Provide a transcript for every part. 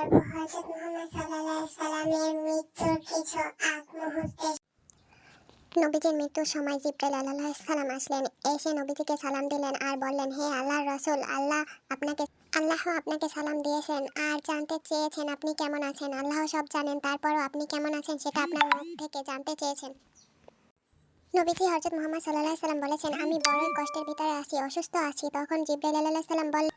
করব হযরত মুহাম্মদ সাল্লাল্লাহু আলাইহি সাল্লামের মৃত্যুর কিছু আগ মুহূর্তে। নবীজির মৃত্যুর সময় জিবরাইল আলাইহিস সালাম আসলেন, এসে নবীজিকে সালাম দিলেন আর বললেন, হে আল্লাহর রাসূল, আল্লাহ আপনাকে সালাম দিয়েছেন আর জানতে চেয়েছেন আপনি কেমন আছেন। আল্লাহ সব জানেন, তারপরও আপনি কেমন আছেন সেটা আপনার মুখ থেকে জানতে চেয়েছেন। নবীজি হযরত মুহাম্মদ সাল্লাল্লাহু আলাইহি সাল্লাম বলেছেন, আমি বড়ই কষ্টের ভিতরে আছি, অসুস্থ আছি। তখন জিবরাইল আলাইহিস সালাম বললেন,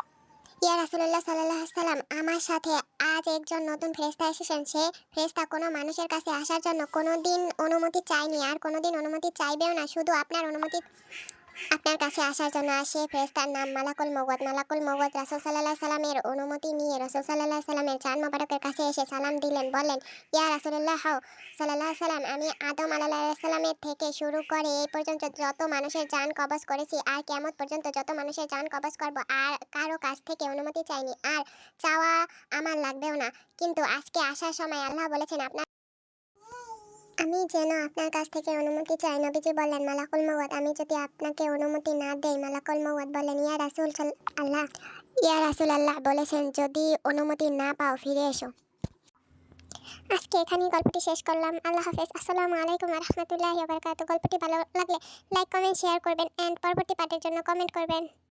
ইয়া রাসূলুল্লাহ সাল্লাল্লাহু আলাইহি সাল্লাম, আমার সাথে আজ একজন নতুন ফেরেশতা এসেছেন। সে ফেরেশতা কোনো মানুষের কাছে আসার জন্য কোনোদিন অনুমতি চায়নি আর কোনোদিন অনুমতি চাইবেও না, শুধু আপনার কাছে আসার জন্য আসে। ফেরেশতার নাম মালাকুল মওত। মালাকুল মওত রাসূল সাল্লাল্লাহু আলাইহি সাল্লামের অনুমতি নিয়ে রাসূল সাল্লাল্লাহু আলাইহি সাল্লামের জান মোবারকের কাছে এসে সালাম দিলেন, বললেন, ইয়া রাসূলুল্লাহ সাল্লাল্লাহু আলাইহি সাল্লাম, আমি আদম আলাইহিস সালামের থেকে শুরু করে এই পর্যন্ত যত মানুষের জান কবজ করেছি আর কিয়ামত পর্যন্ত যত মানুষের জান কবজ করব, আর কারো কাছ থেকে অনুমতি চাইনি, আর চাওয়া আমার লাগবেও না। কিন্তু আজকে আসার সময় আল্লাহ বলেছেন আমি যেন আপনার কাছ থেকে অনুমতি চাই। নবীজি বললেন, মালাকুল মওত, আমি যদি আপনাকে অনুমতি না দেই? মালাকুল মওত বললেন, ইয়া রাসূল আল্লাহ বলেছেন, যদি অনুমতি না পাও ফিরে এসো। আজকে এখানেই গল্পটি শেষ করলাম। আল্লাহ হাফেজ। আসসালামু আলাইকুম ওয়া রাহমাতুল্লাহি ওয়া বারাকাতুহু। গল্পটি ভালো লাগলে লাইক, কমেন্ট, শেয়ার করবেন এন্ড পরবর্তী পার্টের জন্য কমেন্ট করবেন।